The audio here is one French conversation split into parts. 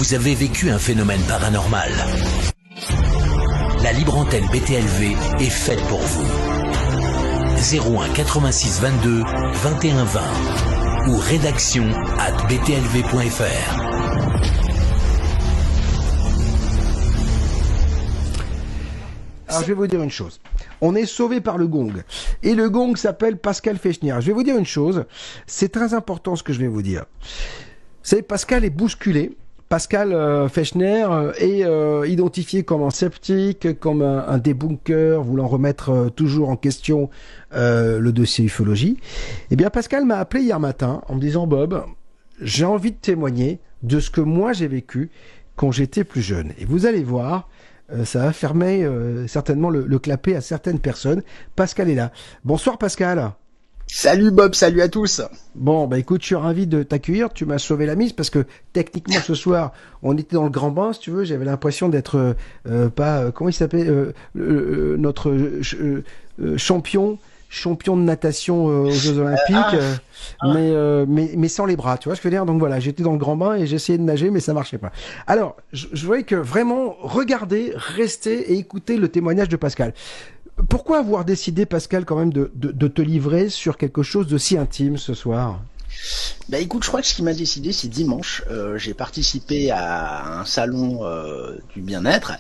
vous avez vécu un phénomène paranormal, la libre antenne BTLV est faite pour vous. 01 86 22 21 20 ou rédaction@btlv.fr. Alors je vais vous dire une chose. On est sauvé par le gong. Et le gong s'appelle Pascal Fechner. Je vais vous dire une chose. C'est très important ce que je vais vous dire. Vous savez, Pascal est bousculé. Pascal Fechner est identifié comme un sceptique, comme un débunker, voulant remettre toujours en question le dossier ufologie. Eh bien, Pascal m'a appelé hier matin en me disant « Bob, j'ai envie de témoigner de ce que moi j'ai vécu quand j'étais plus jeune. » Et vous allez voir, ça va fermer certainement le clapet à certaines personnes. Pascal est là. Bonsoir Pascal. Salut Bob, salut à tous. Bon, bah écoute, je suis ravi de t'accueillir. Tu m'as sauvé la mise parce que techniquement ce soir, on était dans le grand bain, si tu veux. J'avais l'impression d'être comment il s'appelait notre champion de natation aux Jeux Olympiques, mais sans les bras. Tu vois ce que je veux dire? Donc voilà, j'étais dans le grand bain et j'essayais de nager, mais ça marchait pas. Alors, je voyais que vraiment regardez, restez et écoutez le témoignage de Pascal. Pourquoi avoir décidé, Pascal, quand même, de te livrer sur quelque chose de si intime ce soir? Bah écoute, je crois que ce qui m'a décidé, c'est dimanche. J'ai participé à un salon du bien-être.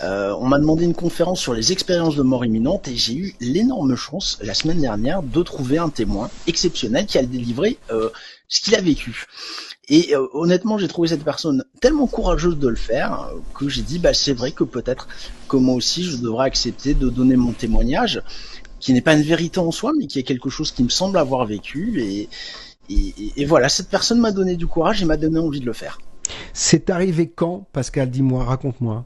On m'a demandé une conférence sur les expériences de mort imminente et j'ai eu l'énorme chance, la semaine dernière, de trouver un témoin exceptionnel qui a délivré ce qu'il a vécu. Et honnêtement, j'ai trouvé cette personne tellement courageuse de le faire que j'ai dit, bah c'est vrai que peut-être que moi aussi je devrais accepter de donner mon témoignage, qui n'est pas une vérité en soi, mais qui est quelque chose qui me semble avoir vécu. Et voilà, cette personne m'a donné du courage et m'a donné envie de le faire. C'est arrivé quand, Pascal? Dis-moi, raconte-moi.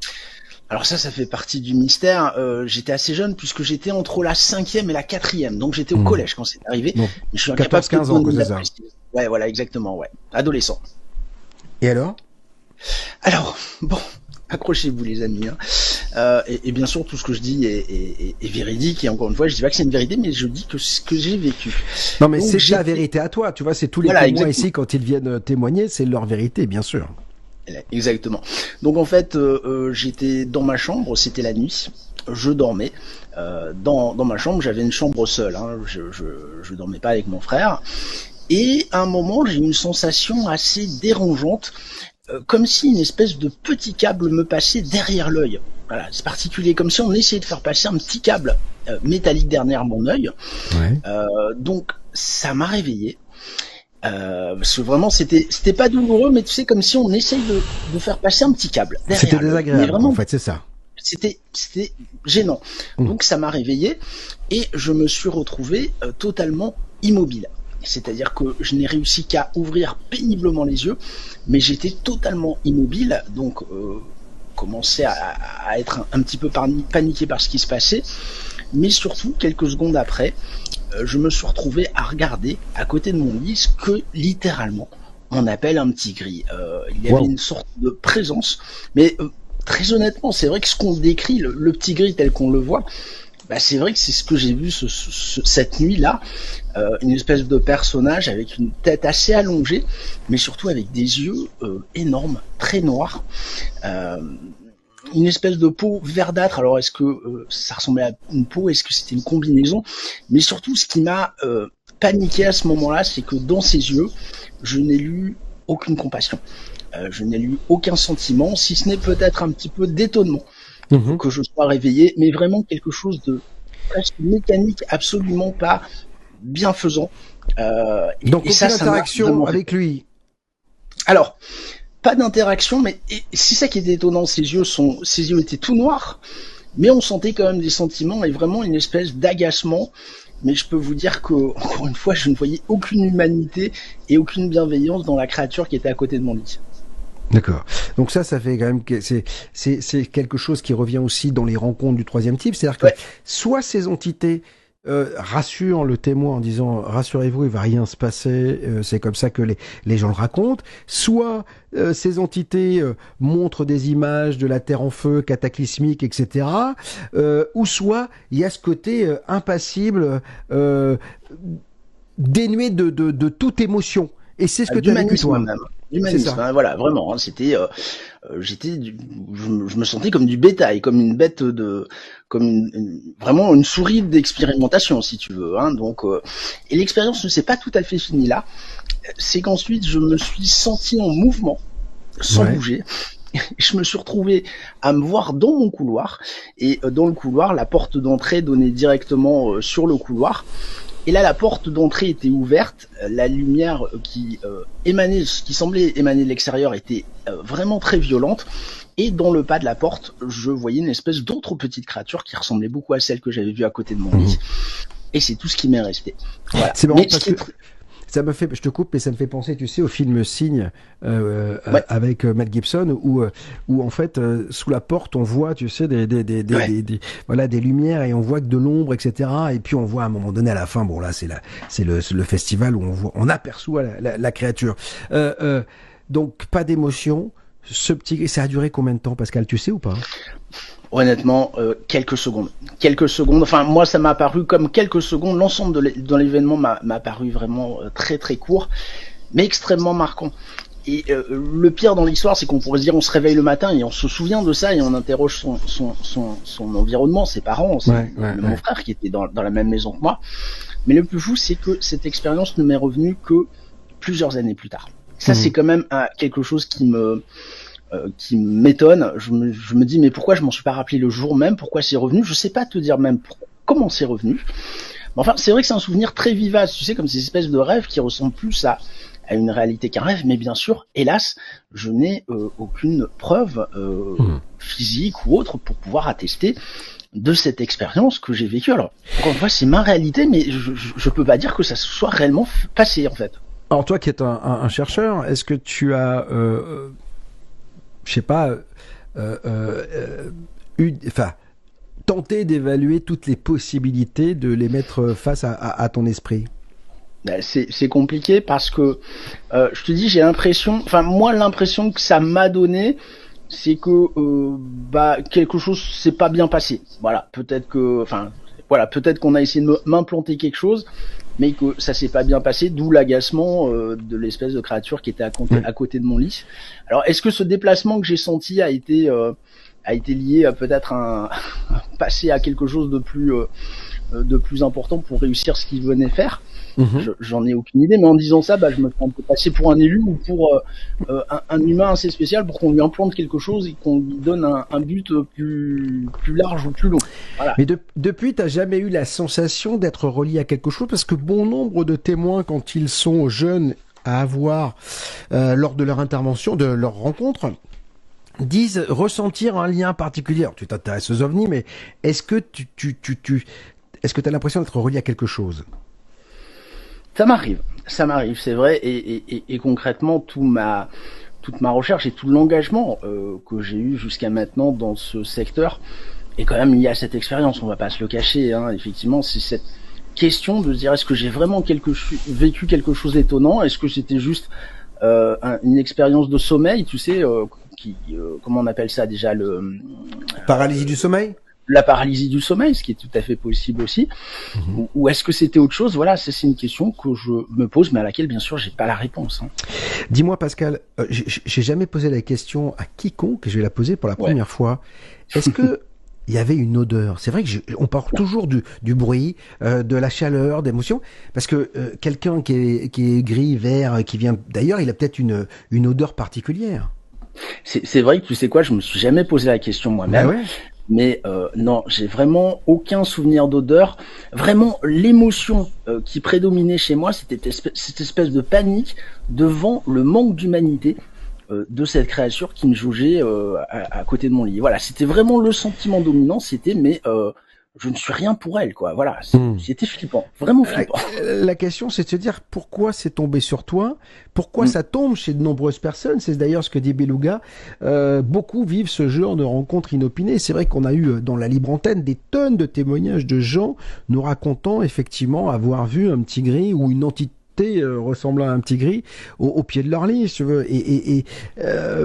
Alors ça fait partie du mystère. J'étais assez jeune puisque j'étais entre la 5e et la 4e, donc j'étais au collège quand c'est arrivé. Bon, mais je suis incapable 14-15 ans, c'est ça. Ouais, voilà, exactement, ouais. Adolescent. Et alors? Alors, bon, accrochez-vous les amis. Et bien sûr, tout ce que je dis est véridique. Et encore une fois, je dis pas que c'est une vérité, mais je dis que ce que j'ai vécu. Non, mais donc, c'est ta vérité à toi. Tu vois, c'est tous les témoins exactement. Ici, quand ils viennent témoigner, c'est leur vérité, bien sûr. Exactement. Donc en fait, j'étais dans ma chambre, c'était la nuit. Je dormais dans ma chambre. J'avais une chambre seule. Hein, je dormais pas avec mon frère. Et à un moment, j'ai eu une sensation assez dérangeante, comme si une espèce de petit câble me passait derrière l'œil. Voilà, c'est particulier, comme si on essayait de faire passer un petit câble métallique derrière mon œil. Ouais. Donc ça m'a réveillé. Parce que vraiment c'était pas douloureux, mais tu sais, comme si on essaye de faire passer un petit câble derrière. C'était désagréable, vraiment, en fait, c'est ça. C'était gênant. Donc ça m'a réveillé et je me suis retrouvé totalement immobile. C'est-à-dire que je n'ai réussi qu'à ouvrir péniblement les yeux, mais j'étais totalement immobile, donc commençais à être un petit peu paniqué par ce qui se passait, mais surtout, quelques secondes après, je me suis retrouvé à regarder à côté de mon lit ce que, littéralement, on appelle un petit gris. Il y avait une sorte de présence, mais très honnêtement, c'est vrai que ce qu'on décrit, le petit gris tel qu'on le voit, bah c'est vrai que c'est ce que j'ai vu cette nuit-là, une espèce de personnage avec une tête assez allongée, mais surtout avec des yeux énormes, très noirs, une espèce de peau verdâtre. Alors est-ce que ça ressemblait à une peau, est-ce que c'était une combinaison? Mais surtout, ce qui m'a paniqué à ce moment-là, c'est que dans ses yeux, je n'ai lu aucune compassion, je n'ai lu aucun sentiment, si ce n'est peut-être un petit peu d'étonnement. Que je sois réveillé, mais vraiment quelque chose de presque mécanique, absolument pas bienfaisant. Donc aucune interaction avec lui. Alors, pas d'interaction, mais c'est ça qui était étonnant. Ses yeux étaient tout noirs, mais on sentait quand même des sentiments et vraiment une espèce d'agacement. Mais je peux vous dire que, encore une fois, je ne voyais aucune humanité et aucune bienveillance dans la créature qui était à côté de mon lit. D'accord. Donc ça fait quand même que c'est quelque chose qui revient aussi dans les rencontres du troisième type, c'est-à-dire que soit ces entités rassurent le témoin en disant rassurez-vous, il va rien se passer, c'est comme ça que les gens le racontent, soit ces entités montrent des images de la terre en feu, cataclysmique, etc. Ou soit il y a ce côté impassible, dénué de toute émotion. Et c'est ce que tu as vécu toi. L'humanisme, hein, voilà, vraiment. Hein, c'était, je me sentais comme du bétail, comme une bête vraiment une souris d'expérimentation, si tu veux. Hein, donc, et l'expérience ne s'est pas tout à fait finie là. C'est qu'ensuite, je me suis senti en mouvement, sans bouger. Je me suis retrouvé à me voir dans mon couloir, et dans le couloir, la porte d'entrée donnait directement sur le couloir. Et là, la porte d'entrée était ouverte, la lumière qui semblait émaner de l'extérieur était vraiment très violente. Et dans le pas de la porte, je voyais une espèce d'autre petite créature qui ressemblait beaucoup à celle que j'avais vue à côté de mon lit. Et c'est tout ce qui m'est resté. Voilà. C'est marrant parce que ça me fait, je te coupe, mais ça me fait penser, tu sais, au film Signe avec Mel Gibson, où en fait sous la porte on voit, tu sais, des lumières et on voit que de l'ombre, etc. Et puis on voit à un moment donné à la fin, bon là c'est le festival où on aperçoit la créature. Donc pas d'émotion. Ça a duré combien de temps, Pascal, tu sais ou pas? Honnêtement, quelques secondes. Enfin, moi, ça m'a paru comme quelques secondes. L'ensemble de l'événement m'a paru vraiment très très court, mais extrêmement marquant. Et le pire dans l'histoire, c'est qu'on pourrait se dire, on se réveille le matin et on se souvient de ça et on interroge son environnement, ses parents, mon frère qui était dans la même maison que moi. Mais le plus fou, c'est que cette expérience ne m'est revenue que plusieurs années plus tard. Ça, c'est quand même quelque chose qui m'étonne. Je me dis, mais pourquoi je m'en suis pas rappelé le jour même? Pourquoi c'est revenu? Je sais pas te dire même comment c'est revenu. Mais enfin, c'est vrai que c'est un souvenir très vivace, tu sais, comme ces espèces de rêves qui ressemblent plus à une réalité qu'un rêve. Mais bien sûr, hélas, je n'ai aucune preuve physique ou autre pour pouvoir attester de cette expérience que j'ai vécue. Alors, encore une fois, c'est ma réalité, mais je peux pas dire que ça se soit réellement passé, en fait. Alors, toi qui es un chercheur, est-ce que tu as... je sais pas, tenter d'évaluer toutes les possibilités, de les mettre face à ton esprit? C'est compliqué parce que, je te dis, l'impression que ça m'a donné, c'est que quelque chose s'est pas bien passé. Voilà, peut-être qu'on a essayé de m'implanter quelque chose, mais que ça s'est pas bien passé, d'où l'agacement de l'espèce de créature qui était à côté de mon lit. Alors, est-ce que ce déplacement que j'ai senti a été lié à peut-être un passer à quelque chose de plus important pour réussir ce qu'il venait faire? J'en ai aucune idée, mais en disant ça, je me fais un peu passer pour un élu ou pour un humain assez spécial pour qu'on lui implante quelque chose et qu'on lui donne un but plus large ou plus long. Voilà. Mais depuis, t'as jamais eu la sensation d'être relié à quelque chose? Parce que bon nombre de témoins, quand ils sont jeunes à avoir, lors de leur intervention, de leur rencontre, disent ressentir un lien particulier. Alors, tu t'intéresses aux ovnis, mais est-ce que est-ce que t'as l'impression d'être relié à quelque chose? Ça m'arrive, c'est vrai, et concrètement, toute ma recherche et tout l'engagement que j'ai eu jusqu'à maintenant dans ce secteur est quand même lié à cette expérience, on va pas se le cacher, hein. Effectivement, c'est cette question de se dire, est-ce que j'ai vraiment vécu quelque chose d'étonnant? Est-ce que c'était juste une expérience de sommeil, tu sais, comment on appelle ça déjà, paralysie du sommeil? La paralysie du sommeil, ce qui est tout à fait possible aussi, ou est-ce que c'était autre chose? Voilà, c'est une question que je me pose, mais à laquelle, bien sûr, j'ai pas la réponse. Hein. Dis-moi, Pascal, j'ai jamais posé la question à quiconque, et je vais la poser pour la première fois. Est-ce que il y avait une odeur? C'est vrai que on parle toujours du bruit, de la chaleur, d'émotion, parce que quelqu'un qui est gris, vert, qui vient d'ailleurs, il a peut-être une odeur particulière. C'est vrai que tu sais quoi, je me suis jamais posé la question moi-même. Ouais. Mais non, j'ai vraiment aucun souvenir d'odeur. Vraiment, l'émotion qui prédominait chez moi, c'était cette espèce de panique devant le manque d'humanité de cette créature qui me jaugeait à côté de mon lit. Voilà, c'était vraiment le sentiment dominant. C'était je ne suis rien pour elle, quoi. Voilà, c'était flippant, vraiment flippant. La question, c'est de se dire pourquoi c'est tombé sur toi, pourquoi ça tombe chez de nombreuses personnes. C'est d'ailleurs ce que dit Beluga. Beaucoup vivent ce genre de rencontres inopinées. C'est vrai qu'on a eu dans la libre antenne des tonnes de témoignages de gens nous racontant effectivement avoir vu un petit gris ou une entité portés ressemblant à un petit gris au pied de leur lit, si tu veux. Et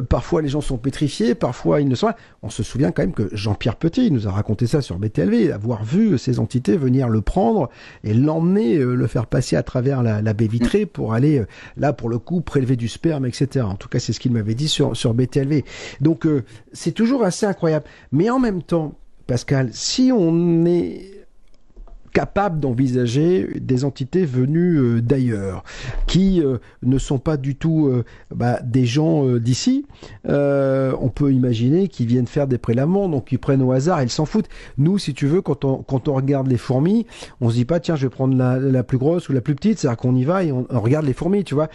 parfois les gens sont pétrifiés, parfois ils ne sont pas. On se souvient quand même que Jean-Pierre Petit nous a raconté ça sur BTLV, avoir vu ces entités venir le prendre et l'emmener, le faire passer à travers la baie vitrée pour aller, là pour le coup, prélever du sperme, etc. En tout cas, c'est ce qu'il m'avait dit sur BTLV. Donc, c'est toujours assez incroyable. Mais en même temps, Pascal, si on est capable d'envisager des entités venues d'ailleurs, qui ne sont pas du tout des gens d'ici, on peut imaginer qu'ils viennent faire des prélèvements, donc ils prennent au hasard, ils s'en foutent. Nous, si tu veux, quand on regarde les fourmis, on se dit pas, tiens, je vais prendre la plus grosse ou la plus petite, c'est-à-dire qu'on y va et on regarde les fourmis, tu vois.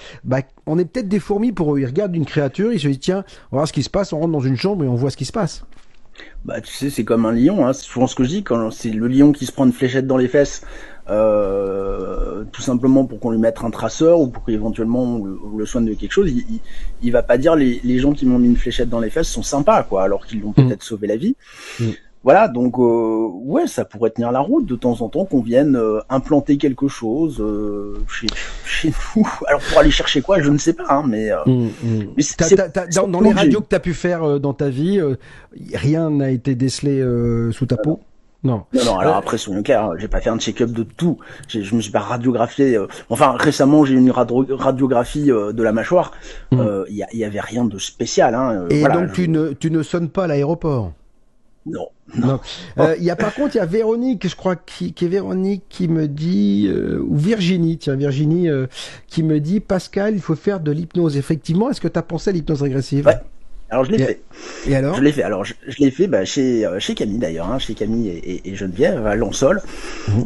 On est peut-être des fourmis pour eux, ils regardent une créature, ils se disent, tiens, on va voir ce qui se passe, on rentre dans une chambre et on voit ce qui se passe. Tu sais, c'est comme un lion, hein. C'est souvent ce que je dis, quand c'est le lion qui se prend une fléchette dans les fesses, tout simplement pour qu'on lui mette un traceur ou pour qu'éventuellement on le soigne de quelque chose, il va pas dire les gens qui m'ont mis une fléchette dans les fesses sont sympas, quoi, alors qu'ils l'ont peut-être sauvé la vie. Voilà, donc ouais, ça pourrait tenir la route de temps en temps qu'on vienne implanter quelque chose chez nous. Alors pour aller chercher quoi, je ne sais pas, hein, mais dans les radios que tu as pu faire dans ta vie, rien n'a été décelé sous ta peau? Non. Alors après, soyons clairs, j'ai pas fait un check-up de tout. Je me suis pas radiographié. Enfin, récemment, j'ai eu une radiographie de la mâchoire. Il y avait rien de spécial. Hein, et voilà, donc tu ne sonnes pas à l'aéroport? Non. Par contre, il y a Véronique, je crois, qui est Véronique qui me dit, ou Virginie, qui me dit, Pascal, il faut faire de l'hypnose. Effectivement, est-ce que tu as pensé à l'hypnose régressive? Ouais. Alors je l'ai fait. Et alors? Je l'ai fait. Alors je l'ai fait chez Camille d'ailleurs, hein, chez Camille et Geneviève à Lonsol.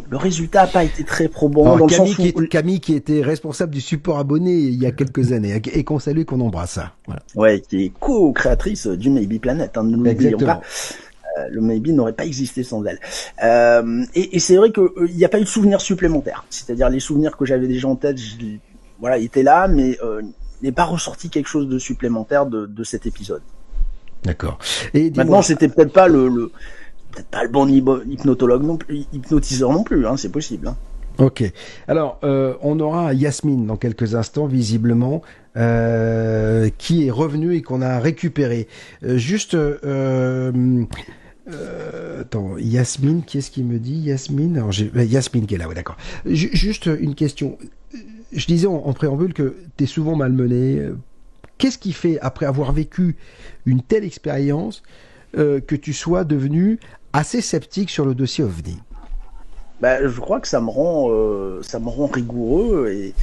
Le résultat n'a pas été très probant. Alors, dans Camille qui était responsable du support abonné il y a quelques années et qu'on salue, qu'on embrasse. Voilà. Ouais, qui est co-créatrice du Maybe Planet. Hein, ne l'oublions pas. Le Maybe n'aurait pas existé sans elle. Et c'est vrai que il n'y a pas eu de souvenirs supplémentaires. C'est-à-dire les souvenirs que j'avais déjà en tête, étaient là, mais n'est pas ressorti quelque chose de supplémentaire de cet épisode. D'accord. Et maintenant, c'était peut-être pas le bon hypnotologue non plus, hypnotiseur non plus, hein, c'est possible. Hein. Ok. Alors, on aura Yasmine dans quelques instants, visiblement, qui est revenue et qu'on a récupéré. Attends, Yasmine, qui est-ce qui me dit Yasmine? Alors, Yasmine qui est là, ouais, d'accord. Juste une question. Je disais en préambule que tu es souvent malmené. Qu'est-ce qui fait, après avoir vécu une telle expérience, que tu sois devenu assez sceptique sur le dossier OVNI? Je crois que ça me rend rigoureux et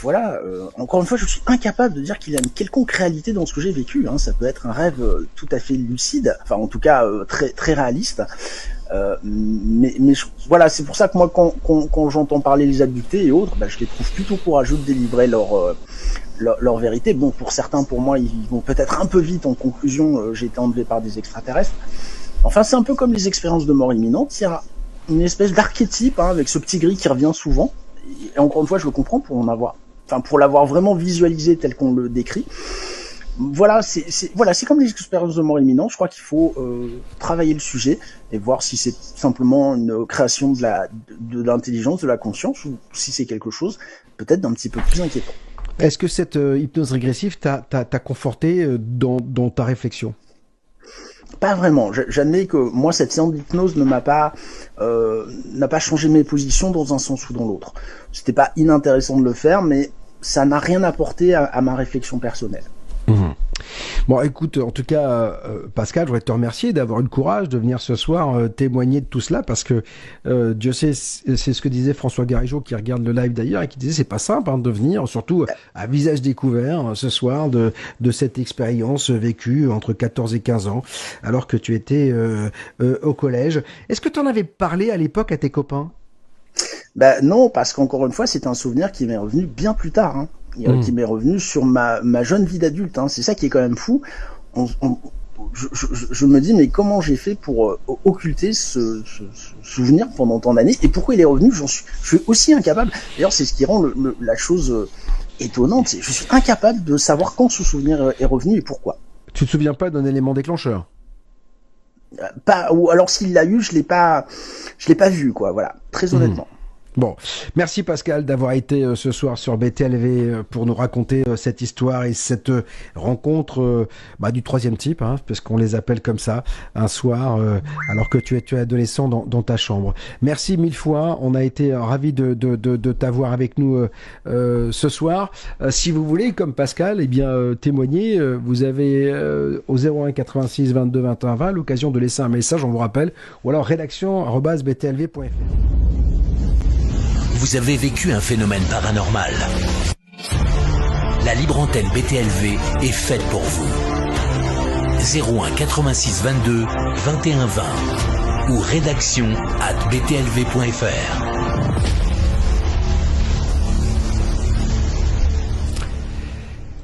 voilà. Encore une fois, je suis incapable de dire qu'il y a une quelconque réalité dans ce que j'ai vécu. Hein. Ça peut être un rêve tout à fait lucide, enfin en tout cas très très réaliste. Mais voilà, c'est pour ça que moi, quand j'entends parler les abductés et autres, je les trouve plutôt courageux de délivrer leur vérité. Bon, pour certains, pour moi, ils vont peut-être un peu vite en conclusion. J'ai été enlevé par des extraterrestres. Enfin, c'est un peu comme les expériences de mort imminente. Il y a une espèce d'archétype avec ce petit gris qui revient souvent. Et encore une fois, je le comprends pour l'avoir vraiment visualisé tel qu'on le décrit. Voilà, c'est comme les expériences de mort imminente. Je crois qu'il faut travailler le sujet et voir si c'est simplement une création de l'intelligence, de la conscience, ou si c'est quelque chose peut-être d'un petit peu plus inquiétant. Est-ce que cette hypnose régressive t'a conforté dans ta réflexion? Pas vraiment. J'admets que moi, cette séance d'hypnose n'a pas changé mes positions dans un sens ou dans l'autre. C'était pas inintéressant de le faire, mais ça n'a rien apporté à ma réflexion personnelle. Bon, écoute, en tout cas, Pascal, je voudrais te remercier d'avoir eu le courage de venir ce soir témoigner de tout cela, parce que Dieu sait, c'est ce que disait François Garigeau, qui regarde le live d'ailleurs, et qui disait c'est pas simple de venir, surtout à visage découvert ce soir, de cette expérience vécue entre 14 et 15 ans, alors que tu étais au collège. Est-ce que tu en avais parlé à l'époque à tes copains? Non, parce qu'encore une fois, c'est un souvenir qui m'est revenu bien plus tard. Hein. Qui m'est revenu sur ma jeune vie d'adulte. Hein. C'est ça qui est quand même fou. Je me dis, mais comment j'ai fait pour occulter ce souvenir pendant tant d'années, et pourquoi il est revenu? Je suis aussi incapable. D'ailleurs, c'est ce qui rend la chose étonnante. Je suis incapable de savoir quand ce souvenir est revenu et pourquoi. Tu te souviens pas d'un élément déclencheur? Pas, ou alors s'il l'a eu, je l'ai pas vu, quoi. Voilà, très honnêtement. Bon, merci Pascal d'avoir été ce soir sur BTLV pour nous raconter cette histoire et cette rencontre du troisième type, parce qu'on les appelle comme ça, un soir, alors que tu es adolescent dans ta chambre. Merci mille fois, on a été ravis de t'avoir avec nous ce soir. Si vous voulez, comme Pascal, témoigner, vous avez au 01 86 22 21 20 l'occasion de laisser un message, on vous rappelle, ou alors rédaction@btlv.fr. Vous avez vécu un phénomène paranormal. La libre antenne BTLV est faite pour vous. 01 86 22 21 20 ou rédaction@btlv.fr.